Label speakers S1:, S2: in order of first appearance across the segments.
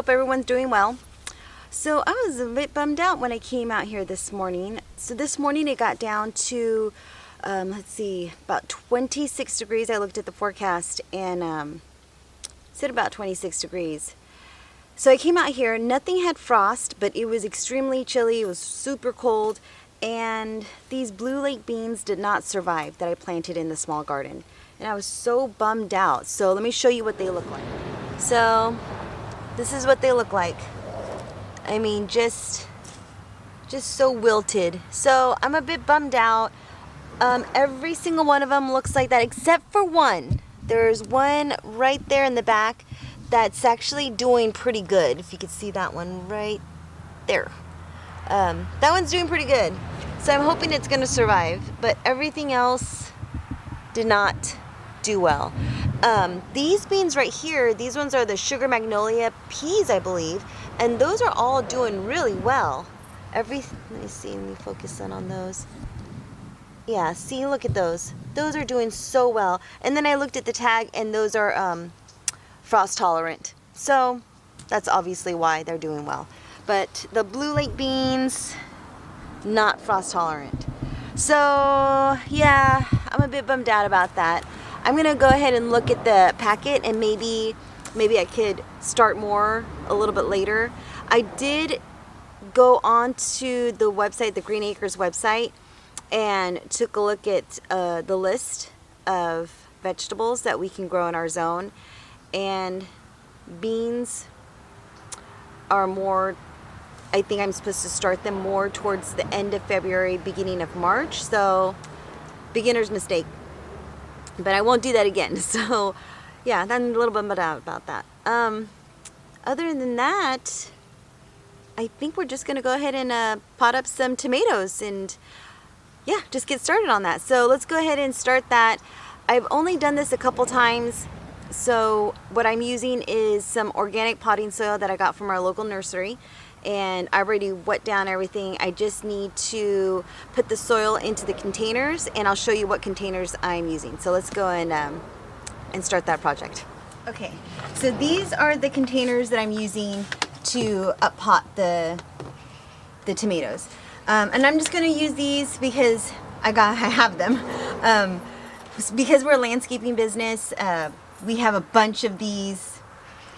S1: hope everyone's doing well. So I was a bit bummed out when I came out here this morning. So this morning it got down to, let's see, about 26 degrees. I looked at the forecast and it said about 26 degrees. So I came out here, nothing had frost, but it was extremely chilly. It was super cold. And these blue lake beans did not survive that I planted in the small garden. And I was so bummed out. So let me show you what they look like. So this is what they look like. I mean, just so wilted. So I'm a bit bummed out. Every single one of them looks like that except for one. There's one right there in the back that's actually doing pretty good. If you could see that one right there. That one's doing pretty good. So I'm hoping it's going to survive. But everything else did not do well. These beans right here, these ones are the sugar magnolia peas, I believe. And those are all doing really well. Let me see, let me focus in on those. Yeah, see, look at those. Those are doing so well. And then I looked at the tag and those are frost tolerant. So that's obviously why they're doing well. But the blue lake beans, not frost tolerant. So yeah, I'm a bit bummed out about that. I'm gonna go ahead and look at the packet and maybe I could start more a little bit later. I did go on to the website, the Green Acres website, and took a look at the list of vegetables that we can grow in our zone. And beans are more, I think I'm supposed to start them more towards the end of February, beginning of March. So beginner's mistake. But I won't do that again. So yeah, I'm a little bummed out about that. Other than that, I think we're just going to go ahead and pot up some tomatoes and yeah, just get started on that. So let's go ahead and start that. I've only done this a couple times. So what I'm using is some organic potting soil that I got from our local nursery. And I already wet down everything. I just need to put the soil into the containers, and I'll show you what containers I'm using. So let's go and start that project. Okay, so these are the containers that I'm using to up pot the tomatoes. And I'm just gonna use these because I have them. Because we're a landscaping business, we have a bunch of these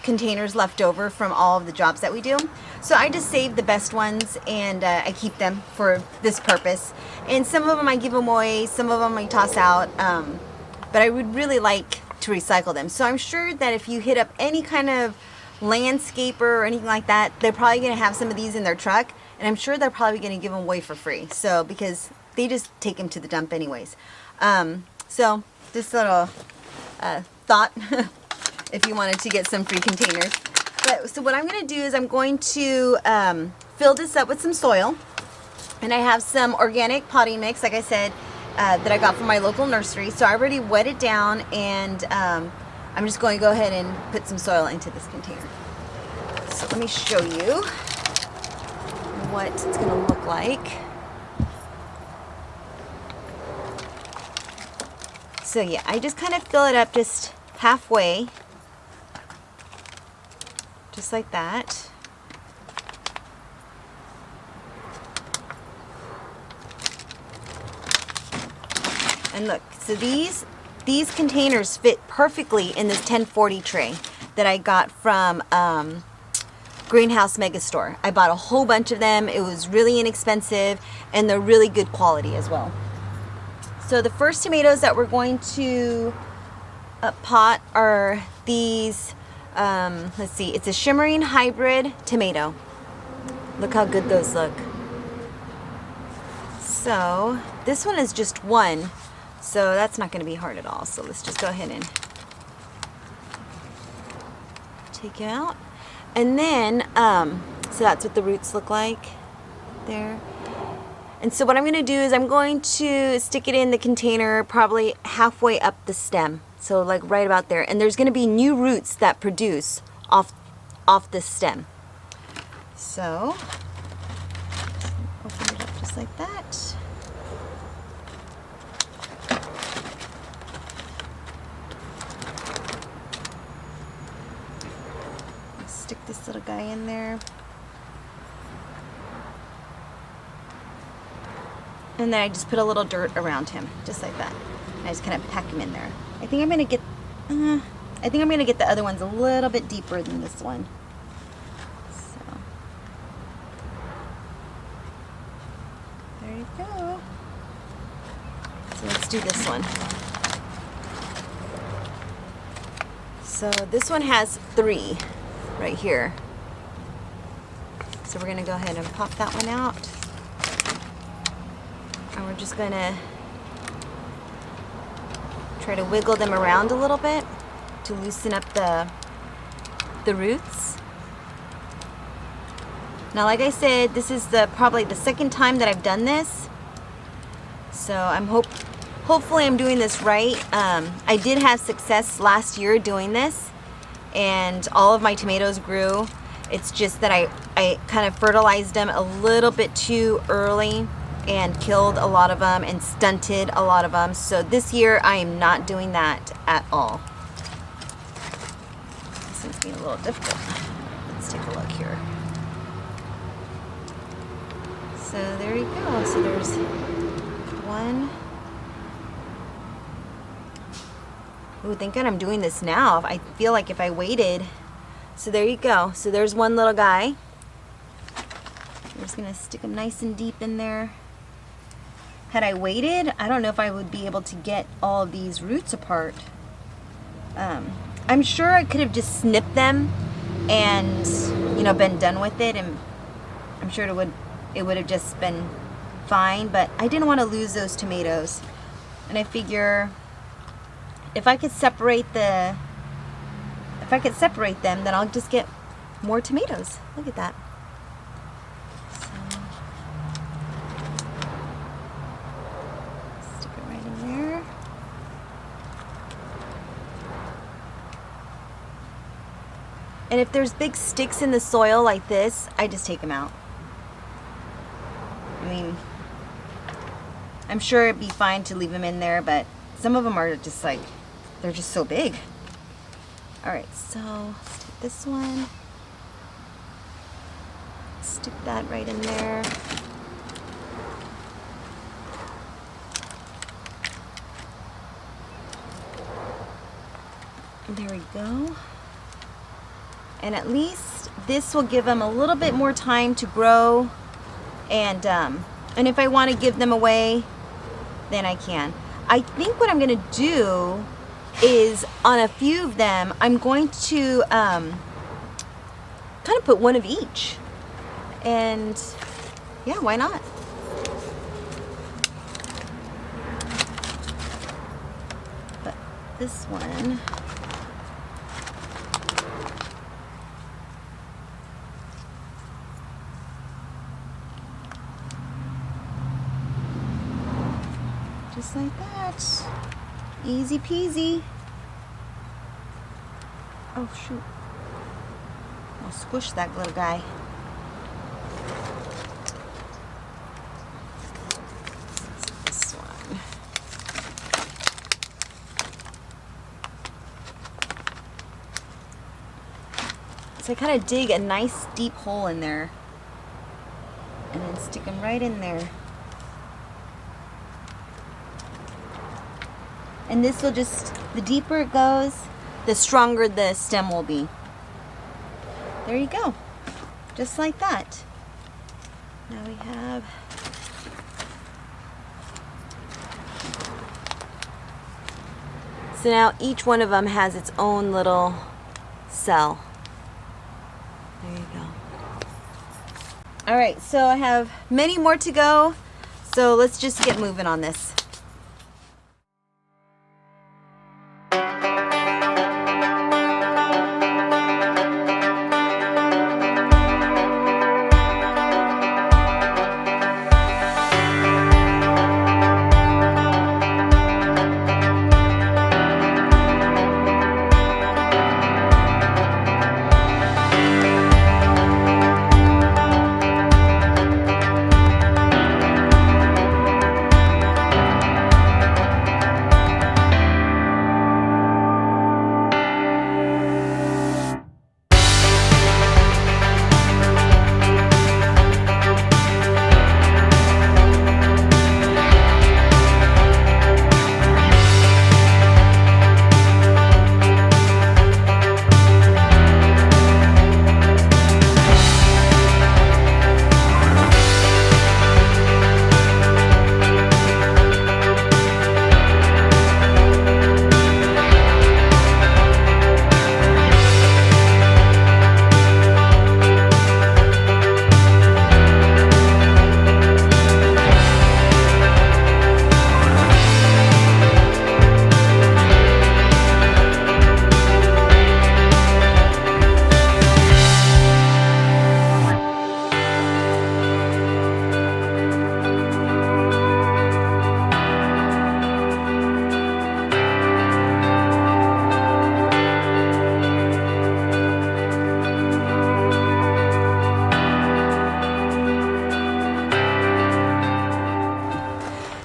S1: containers left over from all of the jobs that we do. So I just save the best ones and I keep them for this purpose. And some of them I give away, some of them I toss out. But I would really like to recycle them. So I'm sure that if you hit up any kind of landscaper or anything like that, they're probably going to have some of these in their truck. And I'm sure they're probably going to give them away for free. So because they just take them to the dump anyways. So this little thought if you wanted to get some free containers. But, so what I'm going to do is I'm going to fill this up with some soil. And I have some organic potting mix, like I said, that I got from my local nursery. So I already wet it down and I'm just going to go ahead and put some soil into this container. So let me show you what it's going to look like. So yeah, I just kind of fill it up just halfway. Just like that. And look, so these containers fit perfectly in this 1040 tray that I got from Greenhouse Megastore. I bought a whole bunch of them. It was really inexpensive and they're really good quality as well. So the first tomatoes that we're going to pot are these, let's see, it's a shimmering hybrid tomato. Look how good those look. So this one is just one, so that's not going to be hard at all. So let's just go ahead and take it out. And then, so that's what the roots look like there. And so what I'm going to do is I'm going to stick it in the container probably halfway up the stem. So like right about there. And there's going to be new roots that produce off this stem. So open it up just like that. Stick this little guy in there. And then I just put a little dirt around him, just like that. And I just kind of pack him in there. I think I'm gonna get the other ones a little bit deeper than this one. So there you go. So let's do this one. So this one has 3 right here. So we're gonna go ahead and pop that one out. And we're just gonna try to wiggle them around a little bit to loosen up the roots. Now, like I said, this is probably the second time that I've done this. So hopefully I'm doing this right. I did have success last year doing this, and all of my tomatoes grew. It's just that I kind of fertilized them a little bit too early and killed a lot of them and stunted a lot of them. So this year I am not doing that at all. This one's being a little difficult. Let's take a look here. So there you go. So there's one. Ooh, thank God I'm doing this now. I feel like if I waited. So there you go. So there's one little guy. I'm just gonna stick him nice and deep in there. Had I waited, I don't know if I would be able to get all of these roots apart. I'm sure I could have just snipped them and, you know, been done with it, and I'm sure it would have just been fine, but I didn't want to lose those tomatoes. And I figure if I could separate them, then I'll just get more tomatoes. Look at that. Stick it right in there. And if there's big sticks in the soil like this, I just take them out. I mean, I'm sure it'd be fine to leave them in there, but some of them are just like, they're just so big. All right, so let's take this one. Stick that right in there. There we go. And at least this will give them a little bit more time to grow. And if I want to give them away, then I can. I think what I'm going to do is on a few of them, I'm going to kind of put one of each. And yeah, why not? But this one, just like that. Easy peasy. Oh shoot. I'll squish that little guy. This one. So I kind of dig a nice deep hole in there and then stick them right in there. And this will just, the deeper it goes, the stronger the stem will be. There you go. Just like that. Now we have so now each one of them has its own little cell. There you go. All right, so I have many more to go. So let's just get moving on this.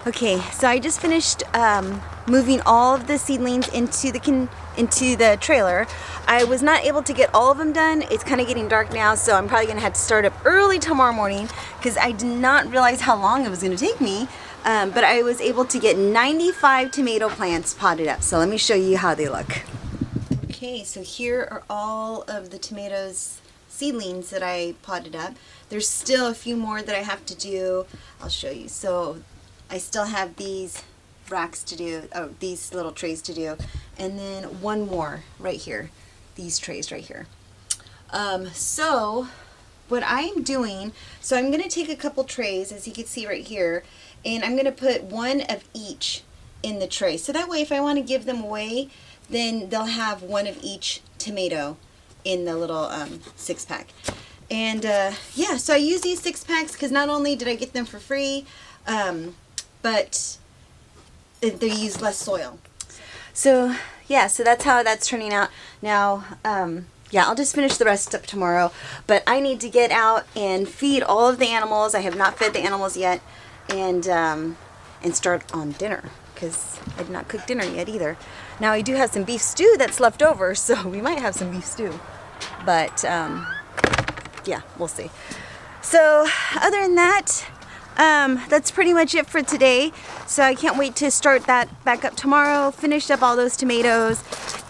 S1: Okay, so I just finished moving all of the seedlings into the trailer. I was not able to get all of them done. It's kind of getting dark now, so I'm probably gonna have to start up early tomorrow morning because I did not realize how long it was gonna take me. But I was able to get 95 tomato plants potted up. So let me show you how they look. Okay, so here are all of the tomatoes seedlings that I potted up. There's still a few more that I have to do. I'll show you. So I still have these racks to do, these little trays to do, and then one more right here, these trays right here. So what I'm doing, so I'm going to take a couple trays, as you can see right here, and I'm going to put one of each in the tray. So that way if I want to give them away, then they'll have one of each tomato in the little 6-pack. And yeah, so I use these 6-packs because not only did I get them for free, but they use less soil. So yeah, so that's how that's turning out. Now, yeah, I'll just finish the rest up tomorrow, but I need to get out and feed all of the animals. I have not fed the animals yet, and start on dinner because I did not cook dinner yet either. Now I do have some beef stew that's left over, so we might have some beef stew, but yeah, we'll see. So other than that, that's pretty much it for today. So I can't wait to start that back up tomorrow, finish up all those tomatoes,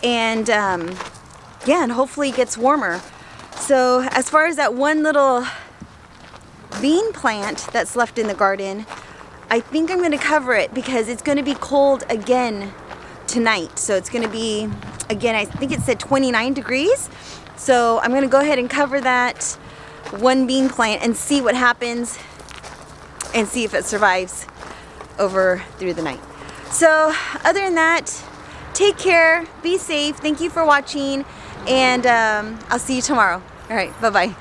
S1: and yeah, and hopefully it gets warmer. So as far as that one little bean plant that's left in the garden, I think I'm going to cover it because it's going to be cold again tonight. So it's going to be, again, I think it said 29 degrees. So I'm going to go ahead and cover that one bean plant and see what happens and see if it survives over through the night. So other than that, take care, be safe, thank you for watching, and I'll see you tomorrow. All right, bye-bye.